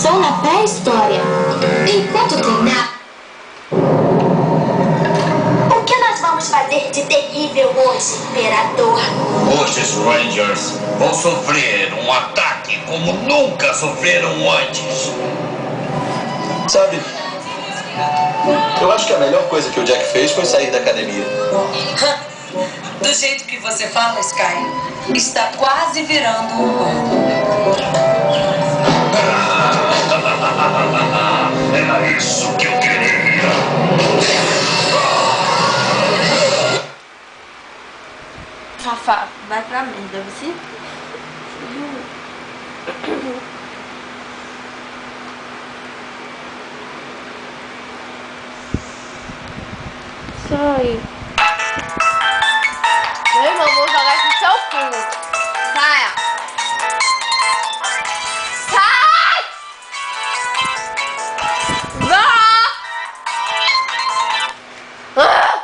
só na pré-história. Enquanto treinar, o que nós vamos fazer de terrível hoje, Imperador? Hoje os Rangers vão sofrer um ataque como nunca sofreram antes. Sabe, eu acho que a melhor coisa que o Jack fez foi sair da academia. Do jeito que você fala, Sky, está quase virando um gordo. Era isso que eu queria. Rafa, vai pra merda, você? Sai. Meu irmão, vou jogar esse seu cu. Saia. Sai! Vá! Ah!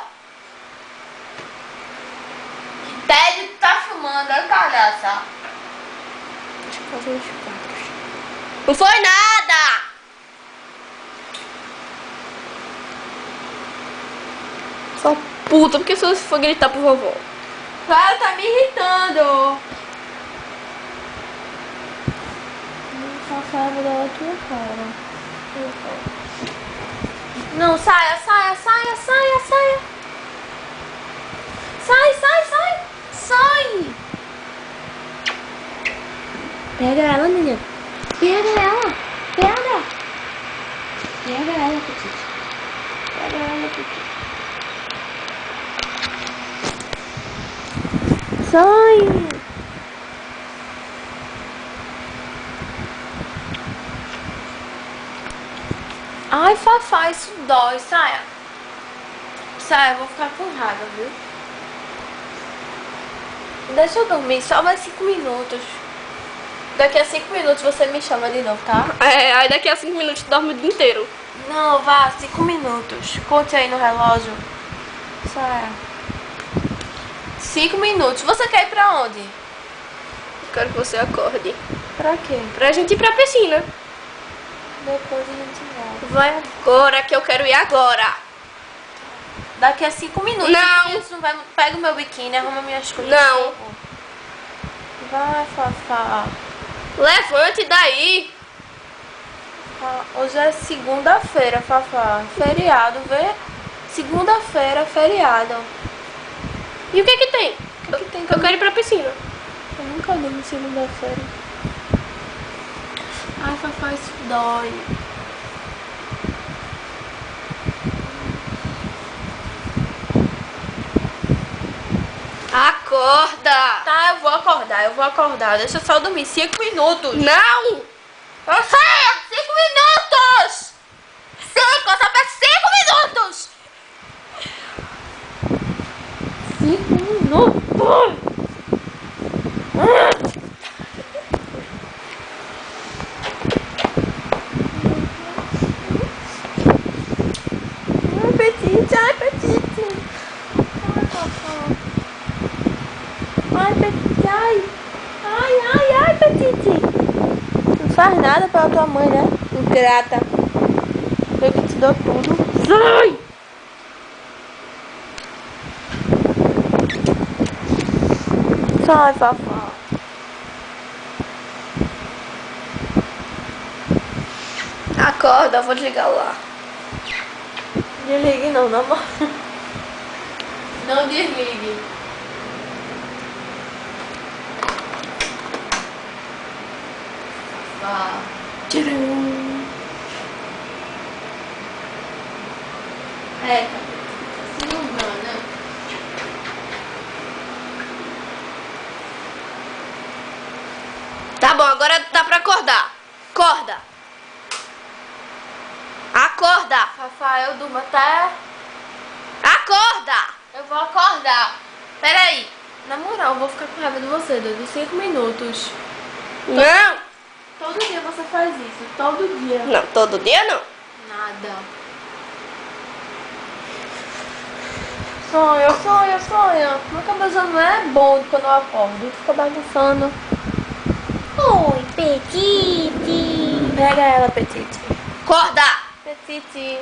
Ted tá filmando, olha palhaça. Deixa eu fazer os quadros. Não foi nada! Só puta, porque se você for gritar pro vovô? Claro, tá me irritando. Não da tua cara. Não, saia, saia, saia, saia, saia. Sai, sai, sai. Sai. Pega ela, menina. Pega ela. Pega. Pega ela, Petite. Pega ela, Petite. Sai! Ai, Fafá, isso dói, saia. Saia, eu vou ficar com raiva, viu? Deixa eu dormir, só mais 5 minutos. Daqui a 5 minutos você me chama de novo, tá? É, aí daqui a 5 minutos dorme o dia inteiro. Não, vá, 5 minutos. Conte aí no relógio. Saia. 5 minutos. Você quer ir pra onde? Eu quero que você acorde. Pra quê? Pra gente ir pra piscina. Depois a gente volta. Vai agora, que eu quero ir agora. Daqui a 5 minutos. Não. Isso não vai... Pega o meu biquíni, arruma minhas coisas. Não. Vai, Fafá. Levante daí. Hoje é segunda-feira, Fafá. Feriado, vê? Segunda-feira, feriado. E o que que tem? O que tem? Eu quero ir pra piscina. Eu nunca durmo segunda-feira. Ai, Fafá, isso dói. Acorda. Tá, eu vou acordar. Deixa eu só dormir 5 minutos. Não. Eu sei, 5 minutos! 5, eu só peço 5 minutos! 5 minutos! Ai, Petite, ai, Petite! Ai, papai! Ai, Petite, ai! Ai, ai, ai, Petite! Não faz nada pela tua mãe, né? Ingrata. Eu que te dou tudo. Sai! Sai, Fafá. Acorda, eu vou desligar lá. Desligue não, na moral. Não desligue. Fafá. Tcharam. É, se engana. Tá bom, agora dá pra acordar. Acorda. Acorda. Fafá, eu durmo até... Acorda. Eu vou acordar. Peraí. Na moral, eu vou ficar com raiva de você, Dudu. 5 minutos. Não. Todo dia você faz isso. Todo dia. Não, todo dia não. Nada. Sonha, sonha, sonha. Meu cabelo já não é bom quando eu acordo. Fica bagunçando. Oi, Petite. Pega ela, Petite. Acorda! Petite.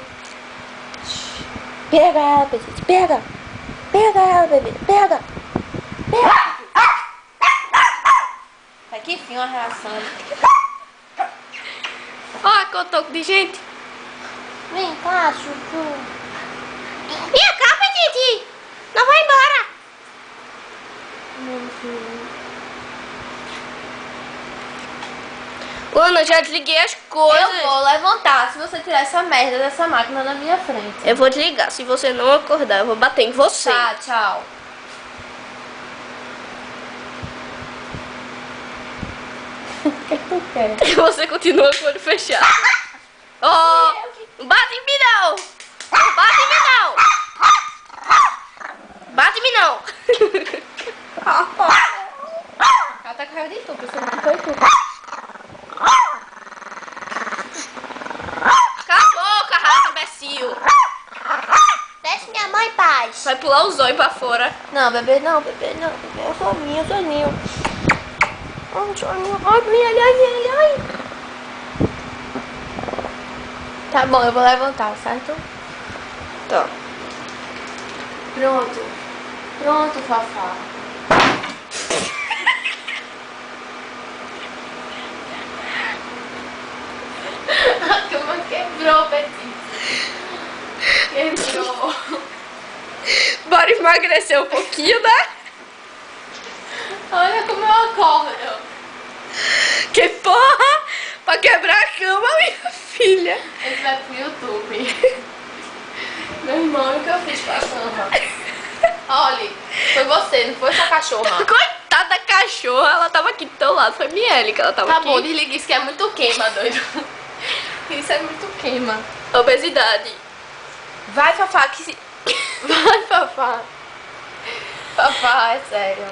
Pega ela, Petite. Pega. Pega ela, bebê. Pega. Pega. Ai, que fim, uma reação. Ó, cotoco de gente. Vem cá, Chuchu. Minha capa, Titi! Não vai embora! Meu filho. Ana, eu já desliguei as coisas. Eu vou levantar se você tirar essa merda dessa máquina da minha frente. Eu vou desligar. Se você não acordar, eu vou bater em você. Tá, tchau. O que tu quer? E você continua com o olho fechado. Oh, não bate em mim não! Não bate em mim não! Bate em mim não! Ela tá com raiva de tu, pensando que foi tu. Cala a boca, rato imbecil! Deixa minha mãe em paz. Vai pular os olhos pra fora. Não, bebê, não, bebê, não, bebê. Eu sou minha, soninho. Ai, soninho. Ai, ai. Tá bom, eu vou levantar, certo? Tá. Pronto. Pronto, Fafá. A cama quebrou, Petite. Quebrou. Bora emagrecer um pouquinho, né? Olha como eu acordo. Que porra! Pra quebrar a cama, minha filha. Esse vai pro YouTube. Meu irmão, o que eu fiz com a cama? Olha, foi você, não foi sua cachorra. Coitada da cachorra, ela tava aqui do teu lado. Foi Miele que ela tava Tá aqui. bom, desliga isso que é muito queima, doido. Isso é muito queima. Obesidade. Vai, Fafá, que se... Vai, Fafá. Fafá, é sério.